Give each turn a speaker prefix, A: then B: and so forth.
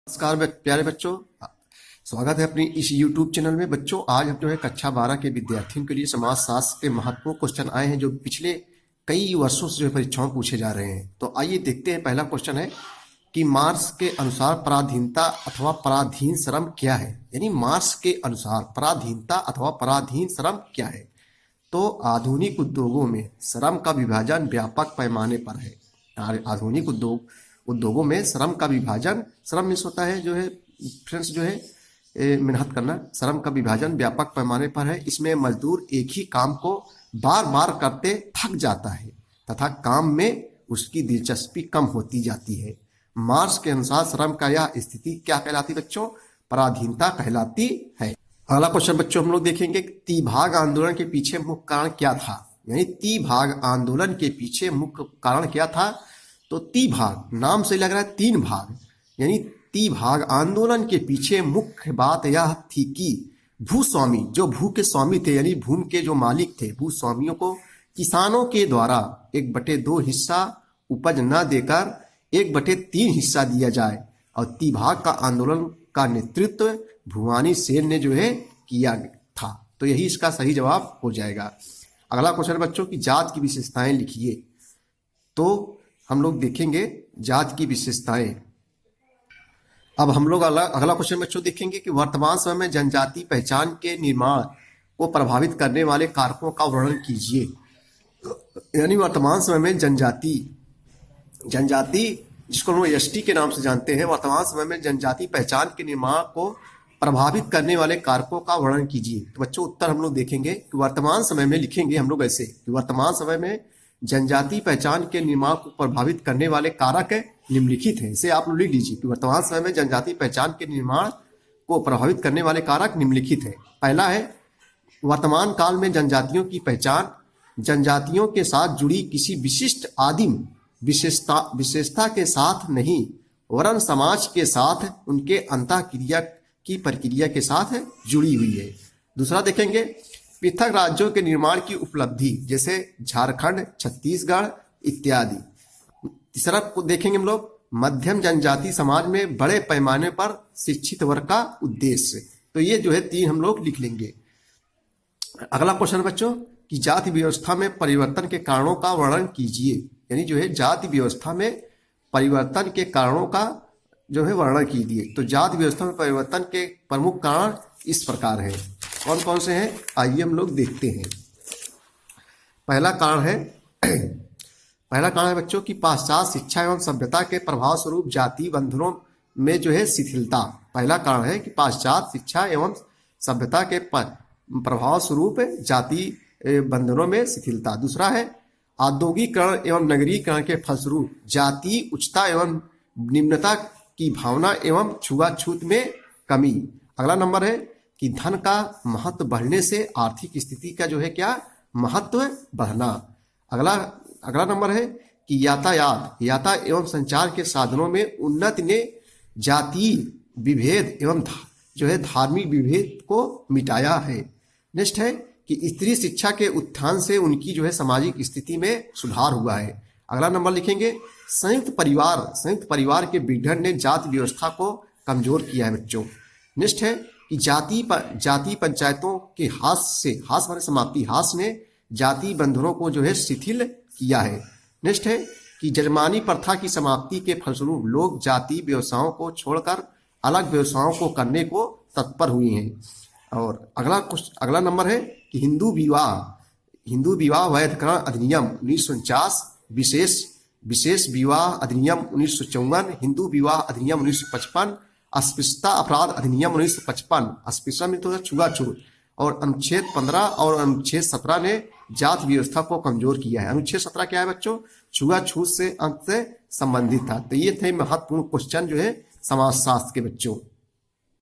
A: नमस्कार प्यारे बच्चों। स्वागत है अपनी इस YouTube चैनल में। बच्चों आज हम जो है कक्षा 12 के विद्यार्थियों के लिए समाज शास्त्र के महत्वपूर्ण क्वेश्चन आए हैं जो पिछले कई वर्षों से जो है परीक्षाओं में पूछे जा रहे हैं। तो आइए देखते हैं। पहला क्वेश्चन है कि मार्क्स के अनुसार पराधीनता अथवा पराधीन श्रम क्या है। यानी मार्क्स के अनुसार पराधीनता अथवा पराधीन श्रम क्या है। तो आधुनिक उद्योगों में श्रम का विभाजन व्यापक पैमाने पर है। आधुनिक उद्योगों में श्रम का विभाजन, श्रम मिस होता है जो है फ्रेंड्स जो है मेहनत करना। श्रम का विभाजन व्यापक पैमाने पर है। इसमें मजदूर एक ही काम को बार बार करते थक जाता है तथा काम में उसकी दिलचस्पी कम होती जाती है। मार्क्स के अनुसार श्रम का यह स्थिति क्या कहलाती बच्चों? पराधीनता कहलाती है। अगला क्वेश्चन बच्चों हम लोग देखेंगे, तीभाग आंदोलन के पीछे मुख्य कारण क्या था। यानी तीभाग आंदोलन के पीछे मुख्य कारण क्या था? तो तीभाग नाम से लग रहा है तीन भाग, यानी तीभाग आंदोलन के पीछे मुख्य बात यह थी कि भूस्वामी, जो भू के स्वामी थे यानी भूमि के जो मालिक थे, भूस्वामियों को किसानों के द्वारा 1/2 हिस्सा उपज न देकर 1/3 हिस्सा दिया जाए। और तीभाग का आंदोलन का नेतृत्व भुवानी सेन ने जो है किया था। तो यही इसका सही जवाब हो जाएगा। अगला क्वेश्चन बच्चों की जात की विशेषताएं लिखिए। तो हम लोग देखेंगे जात की विशेषताएं। अब हम लोग अगला क्वेश्चन बच्चों देखेंगे कि वर्तमान समय में जनजाति पहचान के निर्माण को प्रभावित करने वाले कारकों का वर्णन कीजिए। यानी वर्तमान समय में जनजाति जिसको हम एसटी के नाम से जानते हैं, वर्तमान समय में जनजाति पहचान के निर्माण को प्रभावित करने वाले कारकों का वर्णन कीजिए। तो बच्चों उत्तर हम लोग देखेंगे कि वर्तमान समय में लिखेंगे हम लोग ऐसे कि वर्तमान समय में जनजाति पहचान के निर्माण को प्रभावित करने वाले कारक निम्नलिखित हैं। इसे आप लोग लिख लीजिए कि वर्तमान समय में जनजाति पहचान के निर्माण को प्रभावित करने वाले कारक निम्नलिखित हैं। पहला है वर्तमान काल में जनजातियों की पहचान जनजातियों के साथ जुड़ी किसी विशिष्ट आदिम विशेषता के साथ नहीं, वरन समाज के साथ उनके अंतःक्रिया की प्रक्रिया के साथ जुड़ी हुई है। दूसरा देखेंगे पृथक राज्यों के निर्माण की उपलब्धि, जैसे झारखंड, छत्तीसगढ़ इत्यादि। तीसरा को देखेंगे हम लोग मध्यम जनजाति समाज में बड़े पैमाने पर शिक्षित वर्ग का उद्देश्य। तो ये जो है तीन हम लोग लिख लेंगे। अगला क्वेश्चन बच्चों कि जाति व्यवस्था में परिवर्तन के कारणों का वर्णन कीजिए। यानी जो है जाति व्यवस्था में परिवर्तन के कारणों का जो है वर्णन कीजिए। तो जाति व्यवस्था में परिवर्तन के प्रमुख कारण इस प्रकार है। कौन कौन से हैं आइए हम लोग देखते हैं। पहला कारण है बच्चों की पाश्चात्य शिक्षा एवं सभ्यता के प्रभाव स्वरूप जाति बंधनों में जो है शिथिलता। पहला कारण है कि पाश्चात्य शिक्षा एवं सभ्यता के प्रभाव स्वरूप जाति बंधनों में शिथिलता। दूसरा है औद्योगिकरण एवं नगरीकरण के फलस्वरूप जाति उच्चता एवं निम्नता की भावना एवं छुआछूत में कमी। अगला नंबर है कि धन का महत्व बढ़ने से आर्थिक स्थिति का जो है क्या महत्व बढ़ना। अगला नंबर है कि यातायात एवं संचार के साधनों में उन्नति ने जातीय विभेद एवं जो है धार्मिक विभेद को मिटाया है। नेक्स्ट है कि स्त्री शिक्षा के उत्थान से उनकी जो है सामाजिक स्थिति में सुधार हुआ है। अगला नंबर लिखेंगे संयुक्त परिवार के विघटन ने जाति व्यवस्था को कमजोर किया है बच्चों। नेक्स्ट है कि जाति पंचायतों के हास माने समाप्ति, हास ने जाति बंधनों को जो है शिथिल किया है। नेक्स्ट है कि जजमानी प्रथा की समाप्ति के फलस्वरूप लोग जाति व्यवसायों को छोड़कर अलग व्यवसायों को करने को तत्पर हुए हैं। और अगला नंबर है कि हिंदू विवाह वैधकरण अधिनियम 1949, विशेष विवाह अधिनियम 1954, हिंदू विवाह अधिनियम 1955, अस्पृश्यता अपराध अधिनियम 1955, अस्पृश्यता में तो छुआछूत, और अनुच्छेद 15 और अनुच्छेद 17 ने जाति व्यवस्था को कमजोर किया है। अनुच्छेद 17 क्या है बच्चों? छुआछूत से अंत से संबंधित था। तो ये थे महत्वपूर्ण क्वेश्चन जो है समाजशास्त्र के बच्चों।